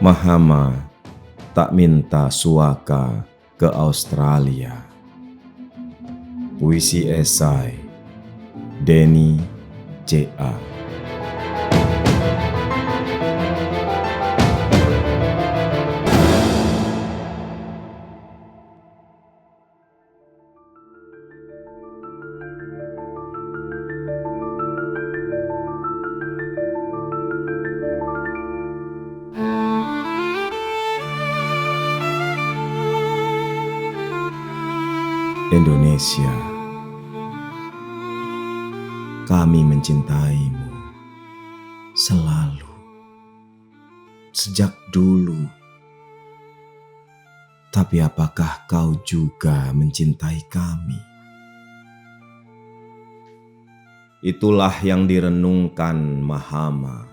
Mahama tak minta suaka ke Australia. Puisi esai Denny C.A. Indonesia, kami mencintaimu selalu, sejak dulu. Tapi apakah kau juga mencintai kami? Itulah yang direnungkan Mahama.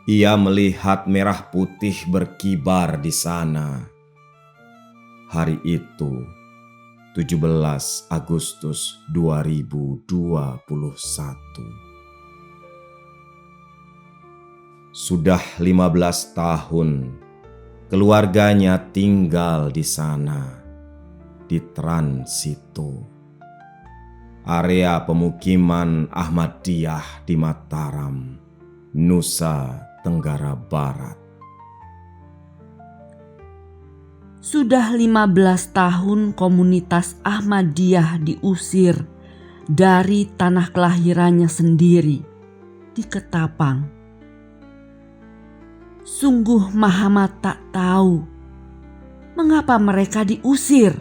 Ia melihat merah putih berkibar di sana. Hari itu, 17 Agustus 2021. Sudah 15 tahun keluarganya tinggal di sana, di Transito, area pemukiman Ahmadiyah di Mataram, Nusa Tenggara Barat. Sudah 15 tahun komunitas Ahmadiyah diusir dari tanah kelahirannya sendiri di Ketapang. Sungguh Mahama tak tahu mengapa mereka diusir.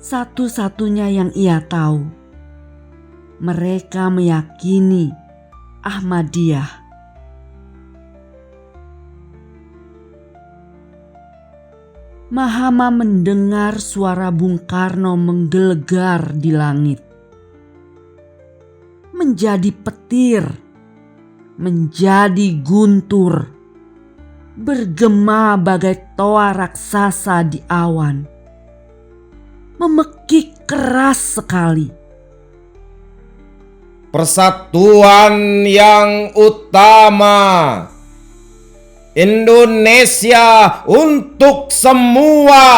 Satu-satunya yang ia tahu, mereka meyakini Ahmadiyah. Mahama mendengar suara Bung Karno menggelegar di langit. Menjadi petir, menjadi guntur, bergema bagai toa raksasa di awan. Memekik keras sekali. Persatuan yang utama. Indonesia untuk semua.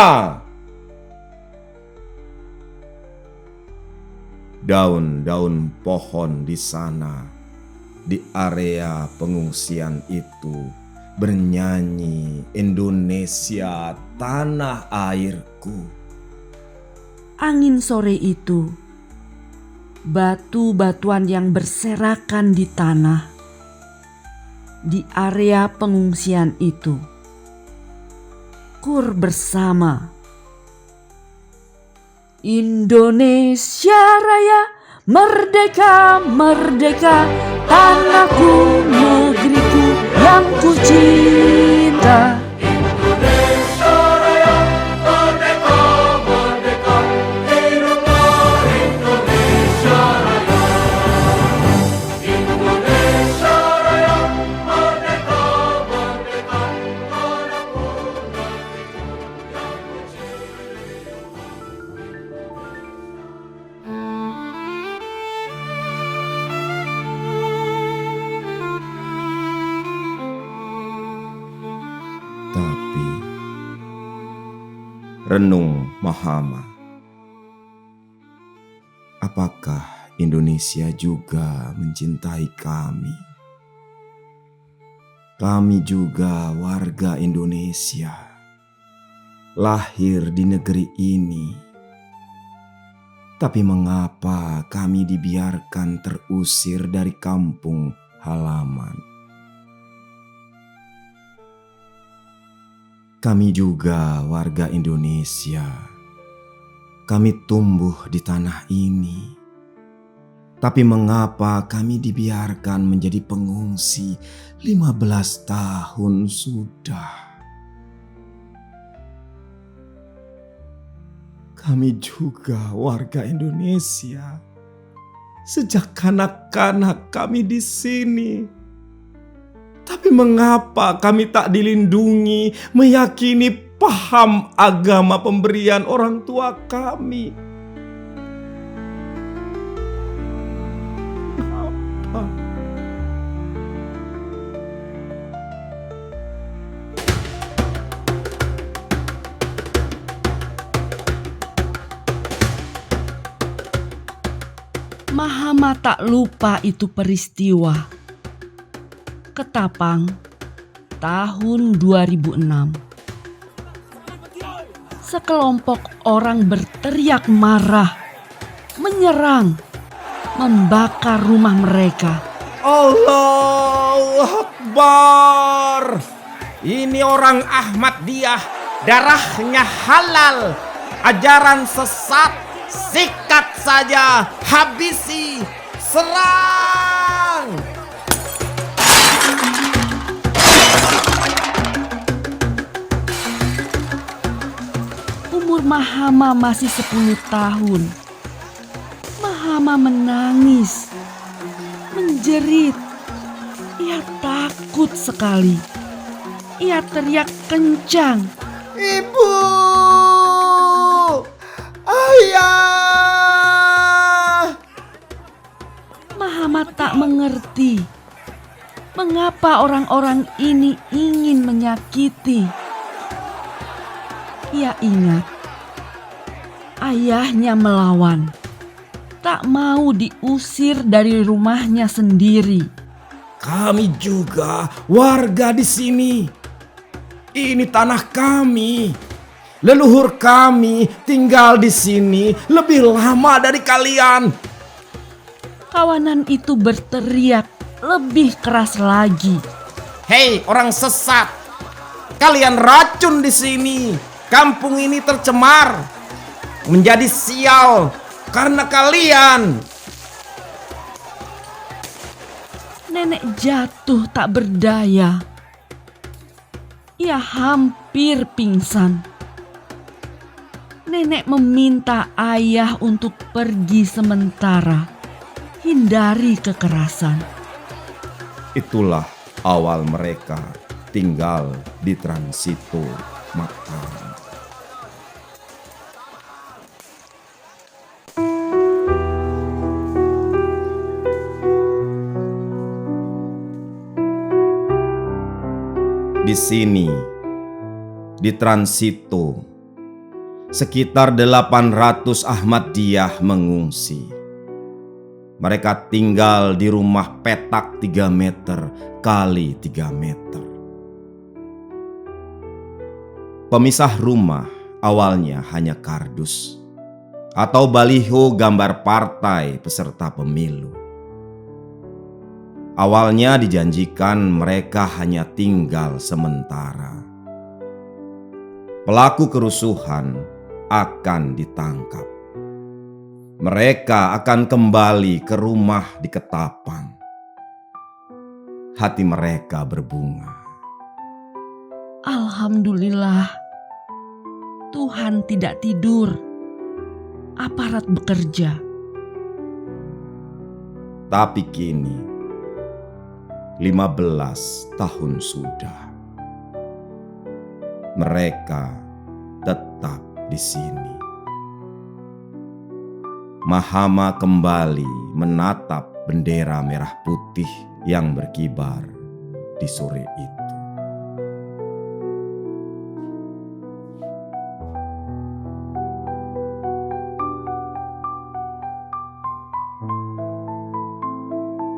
Daun-daun pohon di sana, di area pengungsian itu, bernyanyi, Indonesia tanah airku. Angin sore itu, batu-batuan yang berserakan di tanah, di area pengungsian itu, kur bersama. Indonesia Raya, merdeka, merdeka, tanahku, negeriku yang ku cinta. Tapi, renung Mahama, apakah Indonesia juga mencintai kami? Kami juga warga Indonesia, lahir di negeri ini. Tapi mengapa kami dibiarkan terusir dari kampung halaman? Kami juga warga Indonesia. Kami tumbuh di tanah ini. Tapi mengapa kami dibiarkan menjadi pengungsi 15 tahun sudah? Kami juga warga Indonesia. Sejak kanak-kanak kami di sini. Tapi mengapa kami tak dilindungi, meyakini paham agama pemberian orang tua kami? Mengapa? Mahama tak lupa itu peristiwa. Ketapang, tahun 2006. Sekelompok orang berteriak marah, menyerang, membakar rumah mereka. Allahu Akbar. Ini orang Ahmadiyah, darahnya halal, ajaran sesat, sikat saja, habisi, serang. Umur Mahama masih 10 tahun. Mahama menangis, menjerit. Ia takut sekali. Ia teriak kencang. Ibu, ayah. Mahama tak mengerti mengapa orang-orang ini ingin menyakiti. Ia ingat ayahnya melawan, tak mau diusir dari rumahnya sendiri. Kami juga warga di sini. Ini tanah kami. Leluhur kami tinggal di sini lebih lama dari kalian. Kawanan itu berteriak lebih keras lagi. Hei orang sesat, kalian racun di sini. Kampung ini tercemar, menjadi sial karena kalian. Nenek jatuh tak berdaya. Ia hampir pingsan. Nenek meminta ayah untuk pergi sementara, hindari kekerasan. Itulah awal mereka tinggal di Transito Mataram. Di sini, di Transito, sekitar 800 Ahmadiyah mengungsi. Mereka tinggal di rumah petak 3 meter kali 3 meter. Pemisah rumah awalnya hanya kardus atau baliho gambar partai peserta pemilu. Awalnya dijanjikan mereka hanya tinggal sementara. Pelaku kerusuhan akan ditangkap. Mereka akan kembali ke rumah di Ketapang. Hati mereka berbunga. Alhamdulillah, Tuhan tidak tidur. Aparat bekerja. Tapi kini 15 tahun sudah. Mereka tetap di sini. Mahama kembali menatap bendera merah putih yang berkibar di sore itu.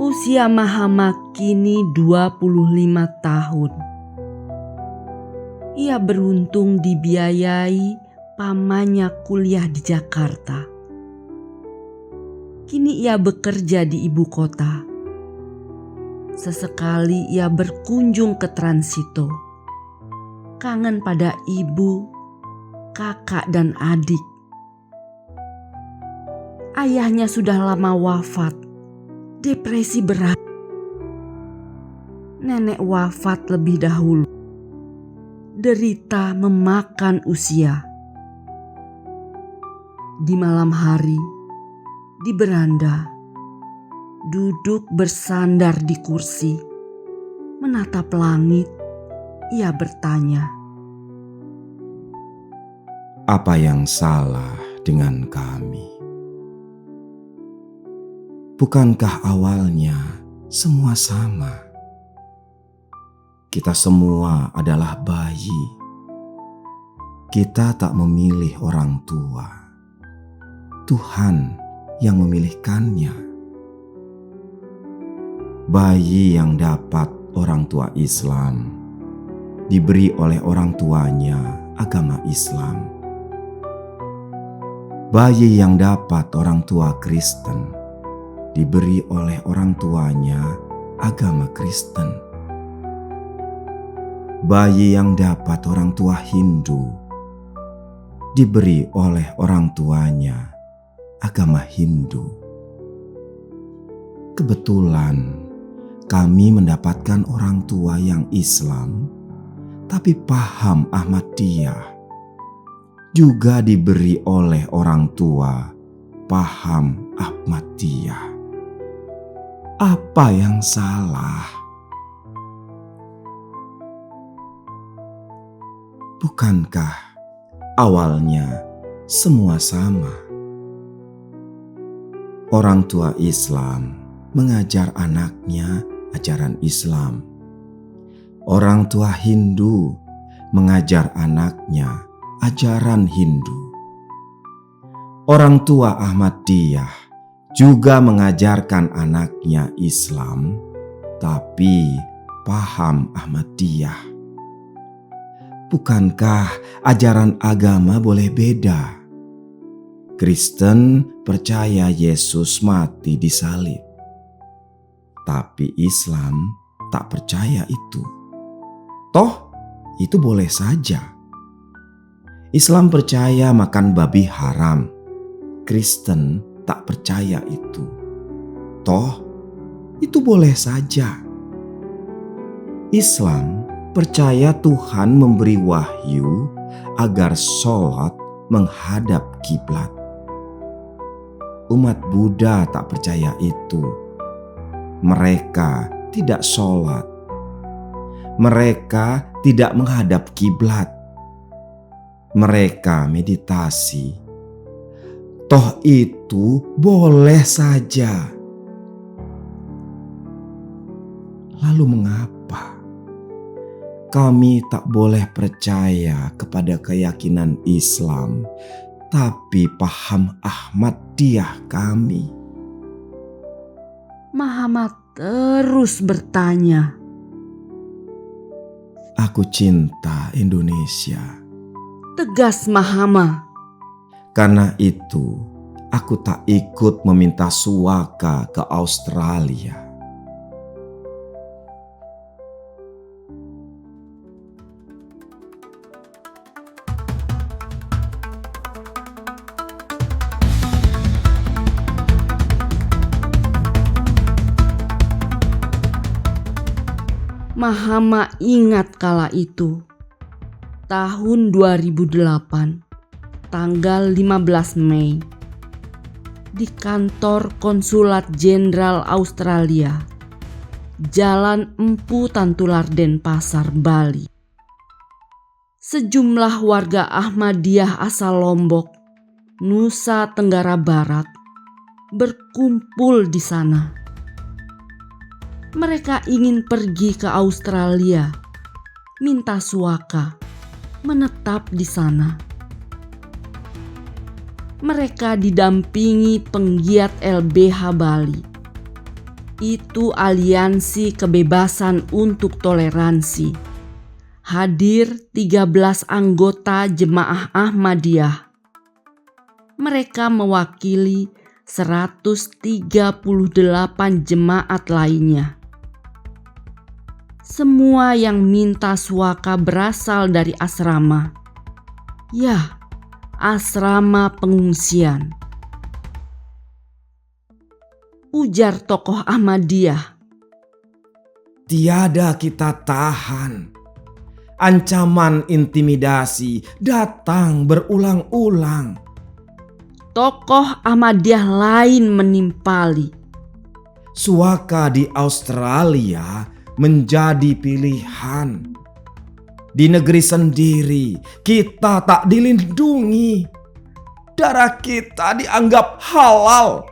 Usia Mahama kini 25 tahun. Ia beruntung dibiayai pamannya kuliah di Jakarta. Kini ia bekerja di ibu kota. Sesekali ia berkunjung ke Transito. Kangen pada ibu, kakak dan adik. Ayahnya sudah lama wafat. Depresi berat. Nenek wafat lebih dahulu. Derita memakan usia. Di malam hari, di beranda, duduk bersandar di kursi, menatap langit, ia bertanya, Apa yang salah dengan kami? Bukankah awalnya semua sama? Kita semua adalah bayi. Kita tak memilih orang tua. Tuhan yang memilihkannya. bayi yang dapat orang tua Islam diberi oleh orang tuanya agama Islam. Bayi yang dapat orang tua Kristen diberi oleh orang tuanya agama Kristen. Bayi yang dapat orang tua Hindu diberi oleh orang tuanya agama Hindu. Kebetulan kami mendapatkan orang tua yang Islam tapi paham Ahmadiyah, juga diberi oleh orang tua paham Ahmadiyah. Apa yang salah? Bukankah awalnya semua sama? Orang tua Islam mengajar anaknya ajaran Islam. Orang tua Hindu mengajar anaknya ajaran Hindu. Orang tua Ahmadiyah juga mengajarkan anaknya Islam, tapi paham Ahmadiyah. Bukankah ajaran agama boleh beda? Kristen percaya Yesus mati di salib, tapi Islam tak percaya itu. Toh, itu boleh saja. Islam percaya makan babi haram. Kristen tak percaya itu. Toh, itu boleh saja. Islam percaya Tuhan memberi wahyu agar sholat menghadap kiblat. Umat Buddha tak percaya itu. Mereka tidak sholat. Mereka tidak menghadap kiblat. Mereka meditasi. Toh itu boleh saja. Lalu mengapa kami tak boleh percaya kepada keyakinan Islam, tapi paham Ahmadiyah kami? Muhammad terus bertanya. Aku cinta Indonesia. Tegas Mahama. Karena itu, aku tak ikut meminta suaka ke Australia. Mahama ingat kala itu, tahun 2008, tanggal 15 Mei, di kantor Konsulat Jenderal Australia, Jalan Empu Tantular Denpasar, Bali. Sejumlah warga Ahmadiyah asal Lombok, Nusa Tenggara Barat, berkumpul di sana. Mereka ingin pergi ke Australia, minta suaka, menetap di sana. Mereka didampingi penggiat LBH Bali. Itu Aliansi Kebebasan untuk Toleransi. Hadir 13 anggota jemaah Ahmadiyah. Mereka mewakili 138 jemaat lainnya. Semua yang minta suaka berasal dari asrama. Ya, asrama pengungsian. Ujar tokoh Ahmadiyah. Tiada kita tahan. Ancaman intimidasi datang berulang-ulang. Tokoh Ahmadiyah lain menimpali. Suaka di Australia menjadi pilihan. Di negeri sendiri kita tak dilindungi. Darah kita dianggap halal.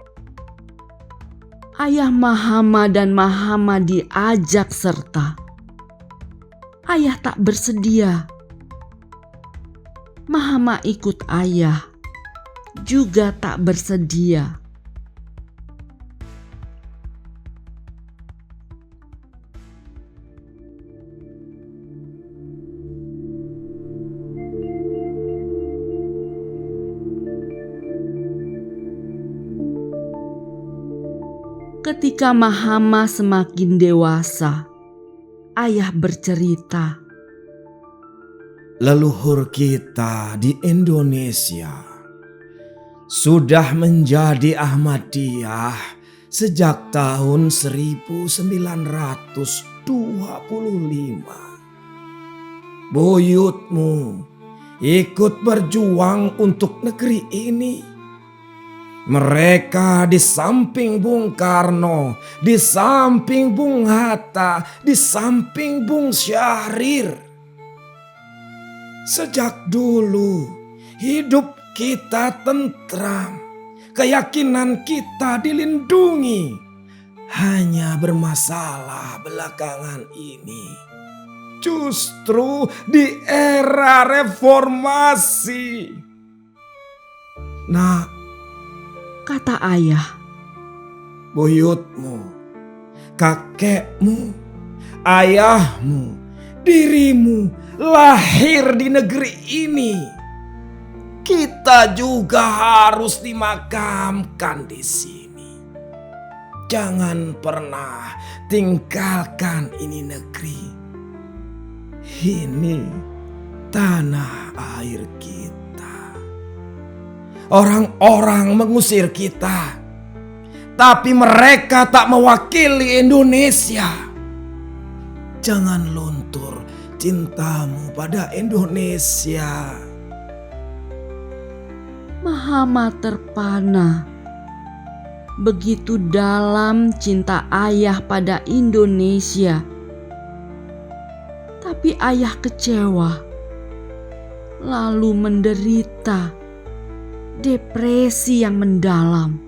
Ayah Mahama dan Mahama diajak serta. Ayah tak bersedia. Mahama ikut ayah, juga tak bersedia. Ketika Mahama semakin dewasa, ayah bercerita, leluhur kita di Indonesia sudah menjadi Ahmadiyah sejak tahun 1925. Buyutmu ikut berjuang untuk negeri ini. Mereka di samping Bung Karno, di samping Bung Hatta, di samping Bung Syahrir. Sejak dulu hidup kita tentram, keyakinan kita dilindungi. Hanya bermasalah belakangan ini, justru di era reformasi. Nah, kata ayah, buyutmu, kakekmu, ayahmu, dirimu lahir di negeri ini. Kita juga harus dimakamkan di sini. Jangan pernah tinggalkan ini negeri. Ini tanah air kita. Orang-orang mengusir kita, tapi mereka tak mewakili Indonesia. Jangan luntur cintamu pada Indonesia. Mahama terpana. Begitu dalam cinta ayah pada Indonesia. Tapi ayah kecewa, lalu menderita depresi yang mendalam.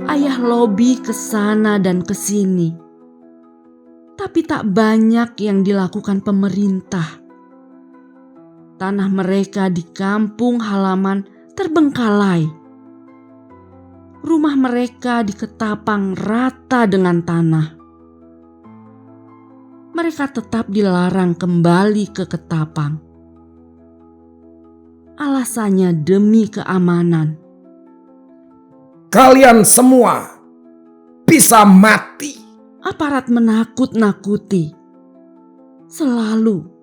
Ayah lobi ke sana dan ke sini, tapi tak banyak yang dilakukan pemerintah. Tanah mereka di kampung halaman terbengkalai. Rumah mereka di Ketapang rata dengan tanah. Mereka tetap dilarang kembali ke Ketapang. Alasannya demi keamanan. Kalian semua bisa mati. Aparat menakut-nakuti. Selalu.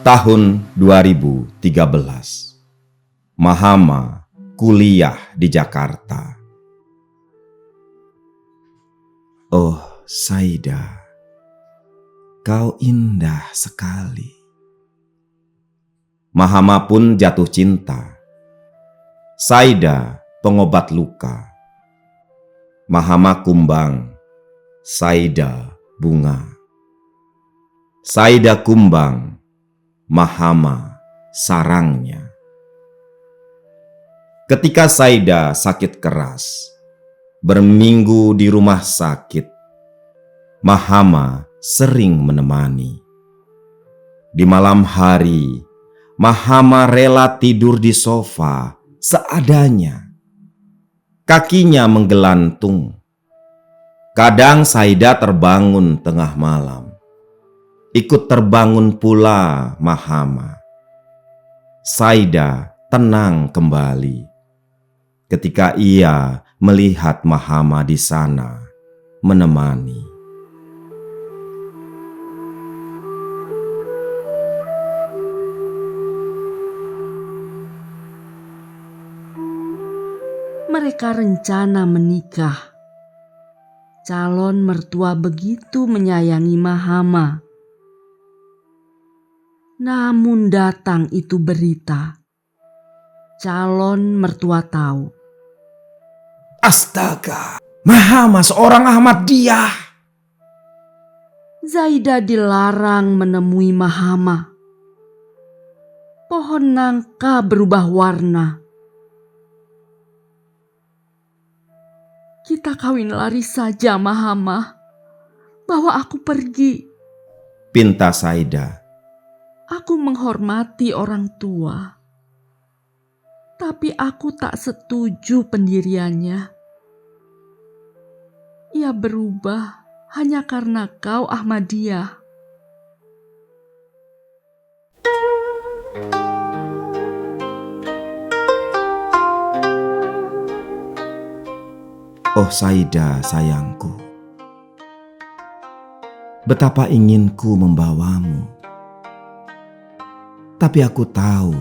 Tahun 2013, Mahama kuliah di Jakarta. Oh, Saida, kau indah sekali. Mahama pun jatuh cinta. Saida pengobat luka. Mahama kumbang, Saida bunga. Saida kumbang, Mahama sarangnya. Ketika Saida sakit keras, berminggu di rumah sakit, Mahama sering menemani. Di malam hari, Mahama rela tidur di sofa seadanya. Kakinya menggelantung. Kadang Saida terbangun tengah malam. Ikut terbangun pula Mahama. Saida tenang kembali ketika ia melihat Mahama di sana menemani. Mereka rencana menikah. Calon mertua begitu menyayangi Mahama. Namun datang itu berita. Calon mertua tahu. Astaga, Mahama seorang Ahmadiyah. Zaida dilarang menemui Mahama. Pohon nangka berubah warna. Kita kawin lari saja, Mahama. Bawa aku pergi. Pinta Saida. Aku menghormati orang tua. Tapi aku tak setuju pendiriannya. Ia berubah hanya karena kau Ahmadiyah. Oh Saida sayangku, betapa inginku membawamu. Tapi aku tahu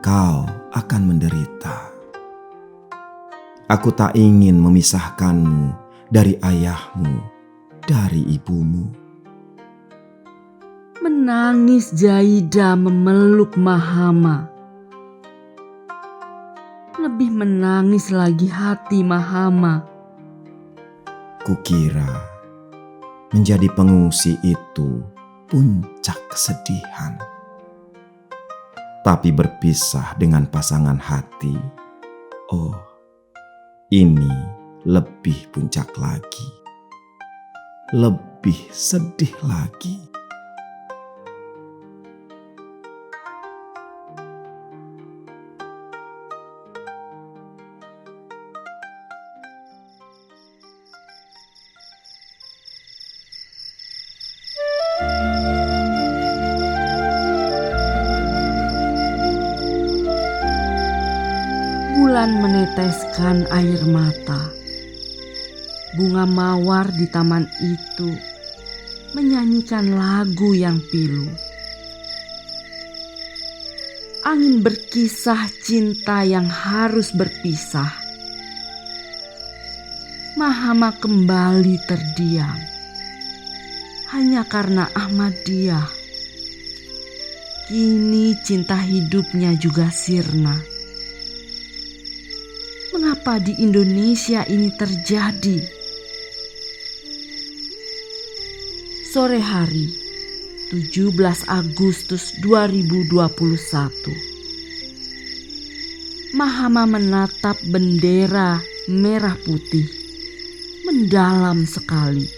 kau akan menderita. Aku tak ingin memisahkanmu dari ayahmu, dari ibumu. Menangis Jaida memeluk Mahama. Lebih menangis lagi hati Mahama. Kukira menjadi pengungsi itu puncak kesedihan. Tapi berpisah dengan pasangan hati, oh ini lebih puncak lagi. Lebih sedih lagi. Bulan meneteskan air mata. Bunga mawar di taman itu menyanyikan lagu yang pilu. Angin berkisah cinta yang harus berpisah. Mahama kembali terdiam hanya karena Ahmadiyah. Kini cinta hidupnya juga sirna. Mengapa di Indonesia ini terjadi? Sore hari 17 Agustus 2021. Mahama menatap bendera merah putih mendalam sekali.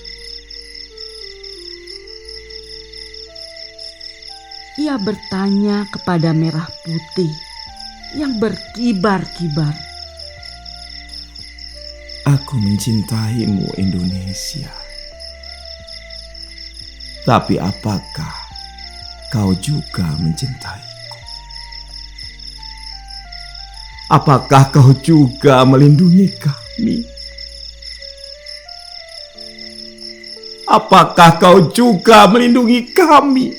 Ia bertanya kepada merah putih yang berkibar-kibar. Aku mencintaimu Indonesia. Tapi apakah kau juga mencintaiku? Apakah kau juga melindungi kami? Apakah kau juga melindungi kami?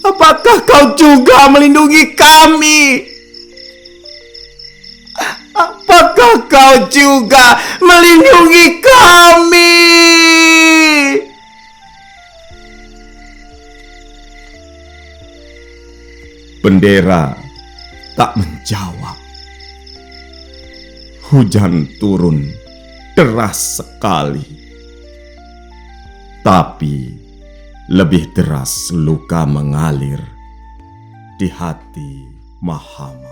Apakah kau juga melindungi kami? Apakah kau juga melindungi kami? Bendera tak menjawab. Hujan turun deras sekali. Tapi lebih deras luka mengalir di hati Mahama.